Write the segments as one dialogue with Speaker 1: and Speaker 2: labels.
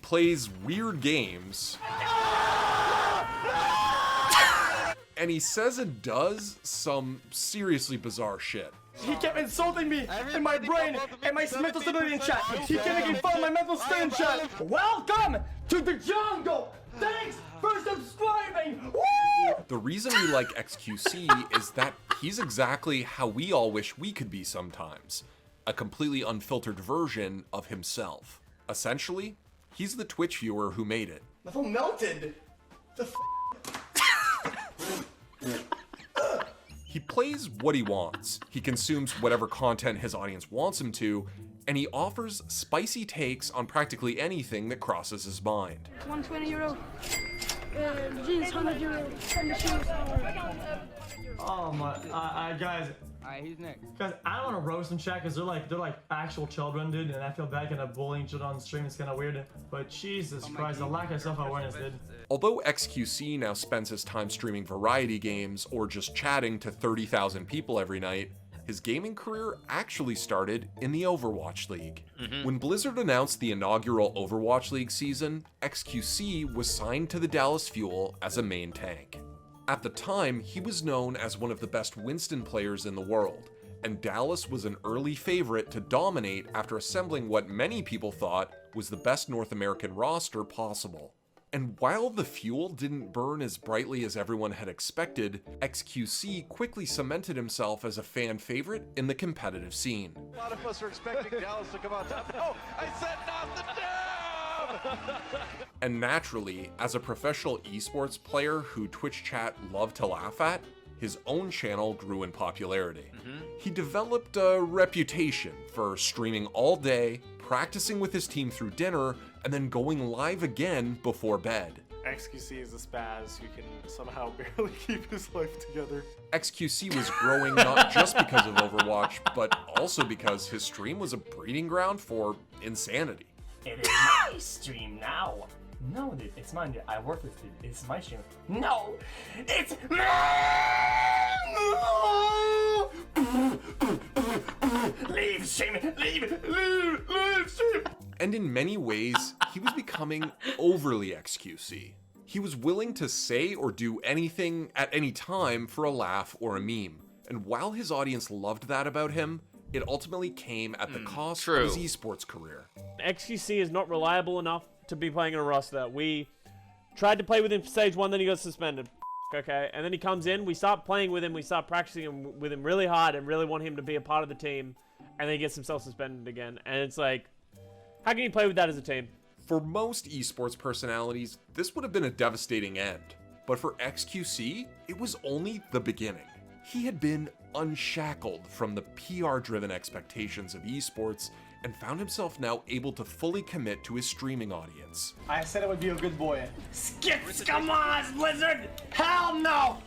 Speaker 1: plays weird games. And he says and does some seriously bizarre shit.
Speaker 2: He kept insulting me in my brain and my mental stability in chat. He kept making fun of my mental state in chat. Welcome to the jungle. Thanks for subscribing. Woo!
Speaker 1: The reason we like xQc is that he's exactly how we all wish we could be sometimes. A completely unfiltered version of himself. Essentially, he's the Twitch viewer who made it.
Speaker 2: My phone melted. The
Speaker 1: He plays what he wants. He consumes whatever content his audience wants him to, and he offers spicy takes on practically anything that crosses his mind.
Speaker 3: 120 euro. Jeans, 100 euro. And the shoes.
Speaker 2: Oh my, guys.
Speaker 4: Alright, who's next?
Speaker 2: Guys, I don't want to roast them chat because they're like actual children, dude, and I feel bad kind of bullying children on stream. It's kind of weird, but Jesus Christ, the lack of self-awareness, dude.
Speaker 1: Although xQc now spends his time streaming variety games or just chatting to 30,000 people every night, his gaming career actually started in the Overwatch League. When Blizzard announced the inaugural Overwatch League season, xQc was signed to the Dallas Fuel as a main tank. At the time, he was known as one of the best Winston players in the world, and Dallas was an early favorite to dominate after assembling what many people thought was the best North American roster possible. And while the fuel didn't burn as brightly as everyone had expected, xQc quickly cemented himself as a fan favorite in the competitive scene.
Speaker 5: A lot of us are expecting Dallas to come out top. No, I said not the dam!
Speaker 1: And naturally, as a professional esports player who Twitch chat loved to laugh at, his own channel grew in popularity. He developed a reputation for streaming all day, practicing with his team through dinner, and then going live again before bed.
Speaker 6: xQc is a spaz who can somehow barely keep his life together.
Speaker 1: xQc was growing not just because of Overwatch, but also because his stream was a breeding ground for insanity.
Speaker 2: It is my stream now. No, dude, it's mine, dude. I work with it. It's my stream. No, it's leave stream, leave stream.
Speaker 1: And in many ways, he was becoming overly xQc. He was willing to say or do anything at any time for a laugh or a meme. And while his audience loved that about him, it ultimately came at the cost of his esports career.
Speaker 7: xQc is not reliable enough to be playing in a roster. We tried to play with him for stage 1, then he got suspended. Okay, and then he comes in, we start playing with him, we start practicing with him really hard and really want him to be a part of the team, and then he gets himself suspended again. And it's like, how can you play with that as a team?
Speaker 1: For most esports personalities, this would have been a devastating end. But for xQc, it was only the beginning. He had been unshackled from the PR-driven expectations of esports and found himself now able to fully commit to his streaming audience.
Speaker 2: I said I would be a good boy. Skip Scamas, Blizzard! Hell no!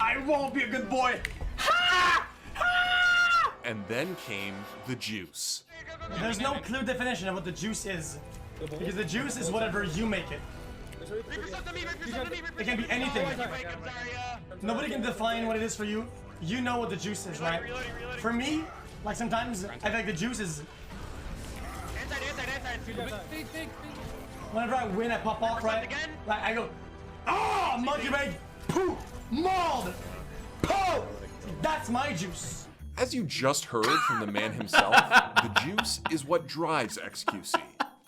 Speaker 2: I won't be a good boy! Ha! Ha!
Speaker 1: And then came the juice.
Speaker 2: There's no clear definition of what the juice is. Because the juice is whatever you make it. It can be anything. Nobody can define what it is for you. You know what the juice is, right? For me, like sometimes I feel like the juice is. Whenever I win, I pop off, right? Like I go, oh, monkey brain, poo, mauled, poo. That's my juice.
Speaker 1: As you just heard from the man himself, the juice is what drives xQc.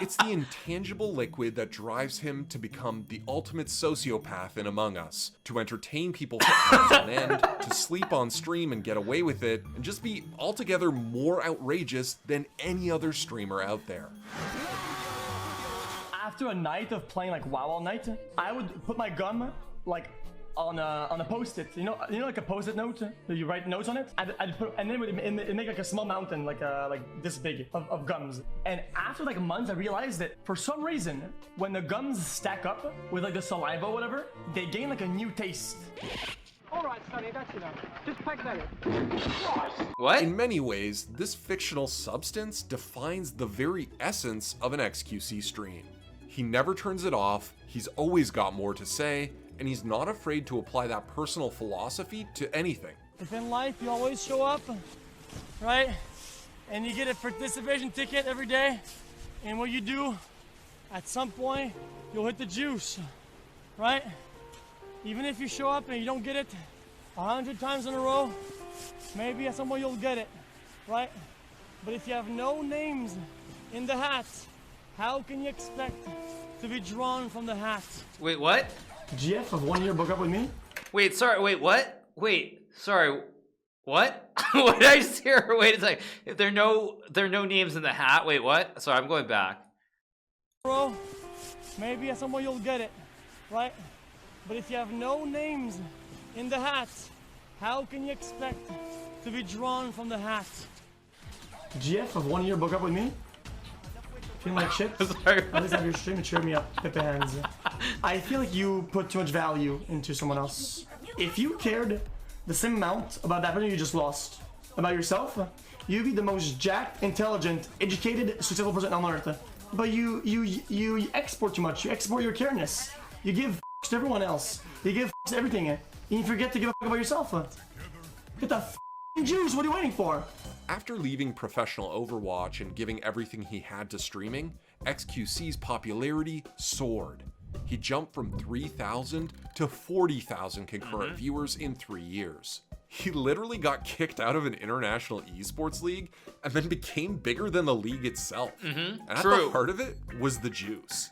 Speaker 1: It's the intangible liquid that drives him to become the ultimate sociopath in Among Us, to entertain people for hours on end, to sleep on stream and get away with it, and just be altogether more outrageous than any other streamer out there.
Speaker 2: After a night of playing like WoW all night, I would put my gum like on a post-it, you know, like a post-it note. You write notes on it. I'd put, and then it'd make like a small mountain, like this big of gums. And after like months, I realized that for some reason, when the gums stack up with like the saliva, or whatever, they gain like a new taste.
Speaker 3: All right, Sonny, that's enough. Just pack that in.
Speaker 4: What?
Speaker 1: In many ways, this fictional substance defines the very essence of an xQc stream. He never turns it off. He's always got more to say. And he's not afraid to apply that personal philosophy to anything.
Speaker 8: If in life you always show up, right? And you get a participation ticket every day in what you do, at some point, you'll hit the juice, right? Even if you show up and you don't get it 100 times in a row, maybe at some point you'll get it, right? But if you have no names in the hat, how can you expect to be drawn from the hat?
Speaker 4: Wait, what?
Speaker 2: GF of 1 year broke up with me?
Speaker 4: Wait, sorry, wait, what? Wait, sorry, what? What did I just hear? Wait a second. If there are no names in the hat, wait, what? Sorry, I'm going back.
Speaker 8: Bro, maybe at some point you'll get it, right? But if you have no names in the hat, how can you expect to be drawn from the hat?
Speaker 2: GF of 1 year broke up with me? Feeling like shit?
Speaker 4: Sorry.
Speaker 2: At least have your stream and cheer me up. Put the hands. I feel like you put too much value into someone else. If you cared the same amount about that person you just lost, about yourself, you'd be the most jacked, intelligent, educated, successful person on earth. But you export too much. You export your careness. You give to everyone else. You give to everything. And you forget to give a about yourself. Get the juice. What are you waiting for?
Speaker 1: After leaving professional Overwatch and giving everything he had to streaming, xQc's popularity soared. He jumped from 3,000 to 40,000 concurrent viewers in 3 years. He literally got kicked out of an international esports league and then became bigger than the league itself. And at the heart of it was the juice.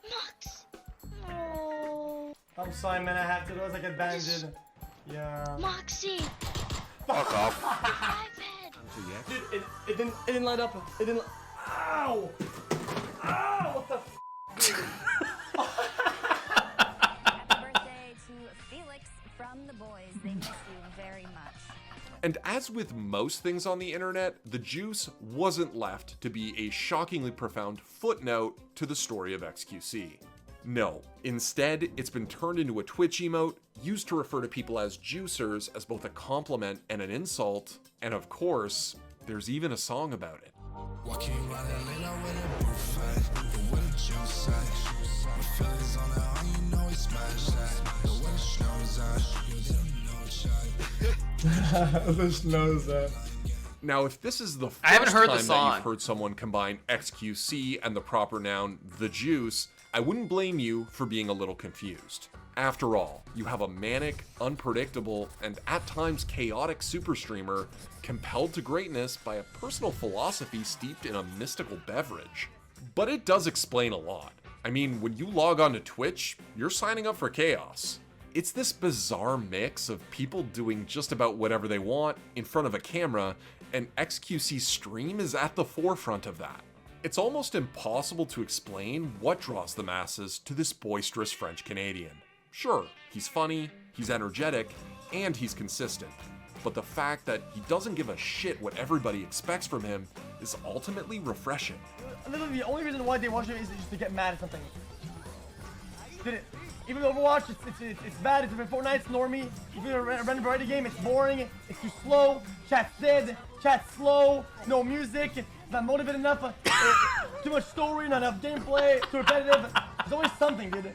Speaker 3: Max. Oh.
Speaker 2: I'm sorry, man. I had to. It was like abandoned. Yeah.
Speaker 3: Moxie.
Speaker 5: Fuck off.
Speaker 3: iPad.
Speaker 2: Dude, it didn't light up. It didn't. Ow! Ow! What the?
Speaker 9: Happy birthday to Felix from the boys. They miss you very much.
Speaker 1: And as with most things on the internet, the juice wasn't left to be a shockingly profound footnote to the story of xQc. No, instead, it's been turned into a Twitch emote, used to refer to people as juicers as both a compliment and an insult, and of course, there's even a song about it. Now, if this is the first
Speaker 4: haven't heard
Speaker 1: time
Speaker 4: the
Speaker 1: that
Speaker 4: song.
Speaker 1: you've heard someone combine xQc and the proper noun, the juice, I wouldn't blame you for being a little confused. After all, you have a manic, unpredictable, and at times chaotic super streamer compelled to greatness by a personal philosophy steeped in a mystical beverage. But it does explain a lot. I mean, when you log on to Twitch, you're signing up for chaos. It's this bizarre mix of people doing just about whatever they want in front of a camera, and xQc's stream is at the forefront of that. It's almost impossible to explain what draws the masses to this boisterous French Canadian. Sure, he's funny, he's energetic, and he's consistent. But the fact that he doesn't give a shit what everybody expects from him is ultimately refreshing.
Speaker 2: Literally, the only reason why they watch it is just to get mad at something. Even Overwatch, it's bad. It's Fortnite, it's normie. Even a random variety game, it's boring. It's too slow. Chat's dead. Chat's slow. No music. Not motivated enough. Too much story. Not enough gameplay. Too repetitive. There's always something, dude.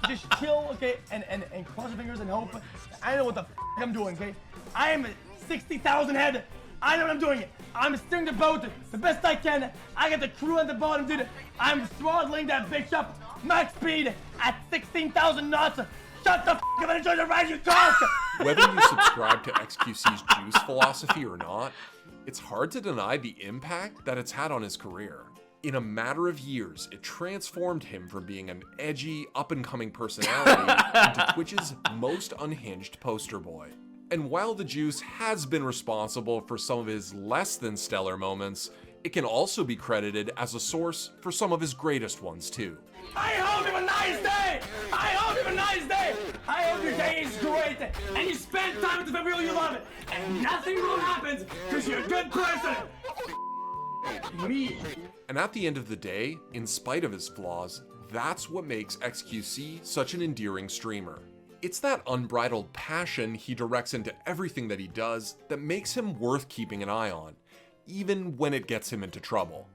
Speaker 2: Just chill, okay, and cross your fingers and hope. I know what the I'm doing, okay? I am 60,000 head. I know what I'm doing. I'm steering the boat the best I can. I got the crew at the bottom, dude. I'm throttling that bitch up max speed at 16,000 knots. Shut the f up and enjoy the ride, you talk!
Speaker 1: Whether you subscribe to xQc's juice philosophy or not, it's hard to deny the impact that it's had on his career. In a matter of years, it transformed him from being an edgy, up-and-coming personality into Twitch's most unhinged poster boy. And while the juice has been responsible for some of his less than stellar moments, it can also be credited as a source for some of his greatest ones too.
Speaker 2: I hope you have a nice day! I hope you have a nice day! I hope your day is great and you spend time with the people you love and nothing wrong happens because you're a good person! Me.
Speaker 1: And at the end of the day, in spite of his flaws, that's what makes xQc such an endearing streamer. It's that unbridled passion he directs into everything that he does that makes him worth keeping an eye on, even when it gets him into trouble.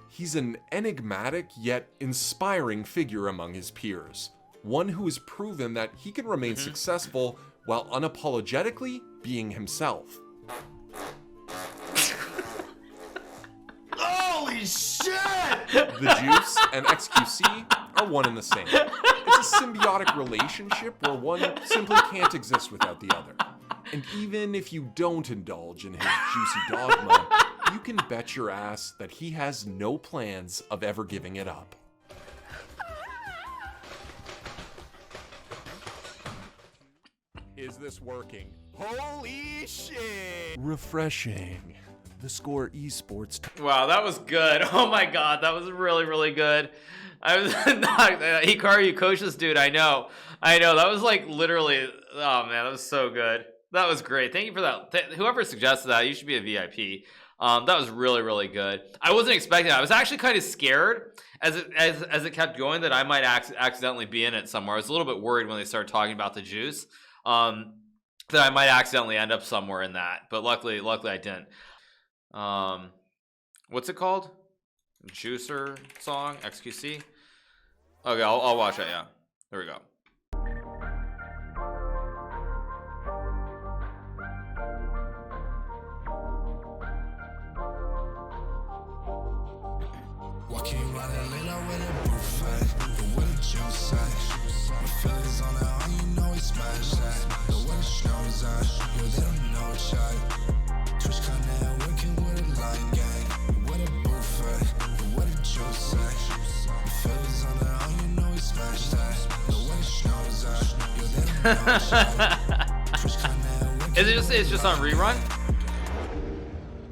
Speaker 1: He's an enigmatic yet inspiring figure among his peers, one who has proven that he can remain successful while unapologetically being himself.
Speaker 2: Holy shit!
Speaker 1: The juice and xQc are one and the same. It's a symbiotic relationship where one simply can't exist without the other. And even if you don't indulge in his juicy dogma, you can bet your ass that he has no plans of ever giving it up. Is this working? Holy shit! Refreshing. The Score Esports.
Speaker 4: Wow, that was good. Oh my god, that was really, really good. I was not Hikaru, you coach this dude. I know. That was like literally. Oh man, that was so good. That was great. Thank you for that. Whoever suggested that, you should be a VIP. That was really, really good. I wasn't expecting that. I was actually kind of scared as it kept going that I might accidentally be in it somewhere. I was a little bit worried when they started talking about the juice. That I might accidentally end up somewhere in that, but luckily I didn't. What's it called? Juicer song, xQc. Okay, I'll watch it. Yeah, there we go.
Speaker 10: Walking around Atlanta with a buffet, but with a juice at. My feelings on it, all you know is smash that. The way the snows at, yo, they don't know chat. Twitch kinda working with a line gang, with a buffet, but with a juice at. My feelings on it, all you know is smash that. The way the snows at, yo, they don't know chat. Twitch kinda working
Speaker 4: It's just on rerun?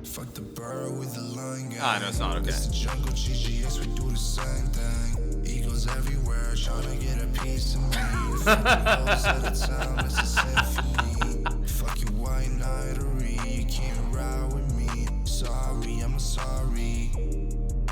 Speaker 10: Fuck the bird with the line gang.
Speaker 4: Ah, no, it's not. Okay.
Speaker 10: It's the jungle GGS, we do the same thing. Eagles everywhere, trying to get a piece of me. Fuck the hoes at the town, it's a symphony. Fuck you, white knighterry, you can't ride with me. Sorry, I'm sorry.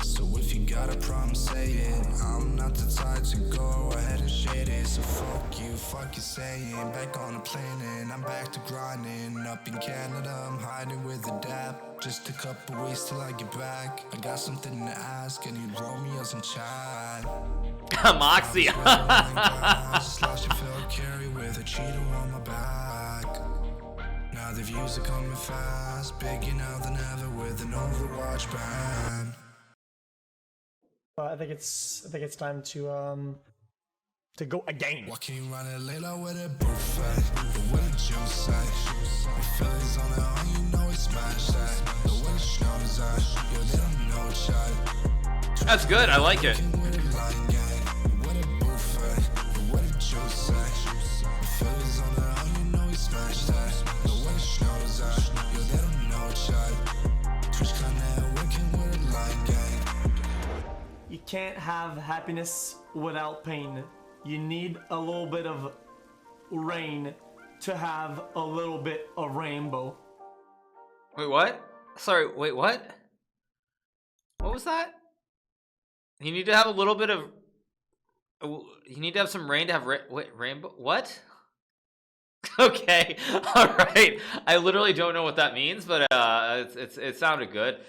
Speaker 10: So if you got a problem, say it. I'm not the type to go ahead and shade it. So fuck you saying. Back on the planet, I'm back to grinding. Up in Canada, I'm hiding with a dap. Just a couple weeks till I get back. I got something to ask, and you roll me as in chat.
Speaker 4: Moxie.
Speaker 10: Slash a failed carry with a cheeto on my back. Now the views are coming fast, bigger now than ever with an Overwatch band.
Speaker 2: I think it's time to go again.
Speaker 10: Walking around Atlanta with a buffet, but with a juice at. My feelings on it, all you know is smash that. The way the snows at, yo, they don't know chat.
Speaker 4: That's good. I like it.
Speaker 10: With a line gang, with a buffet, but with a juice at. My feelings on it, all you know is smash that. The way the snows at, yo, they don't know chat. Twitch kinda working with a line gang.
Speaker 2: You can't have happiness without pain. You need a little bit of rain to have a little bit of rainbow.
Speaker 4: Wait, what? Sorry, wait, what? What was that? You need to have a little bit of... You need to have some rain to have rainbow? What? Okay, all right. I literally don't know what that means, but it sounded good.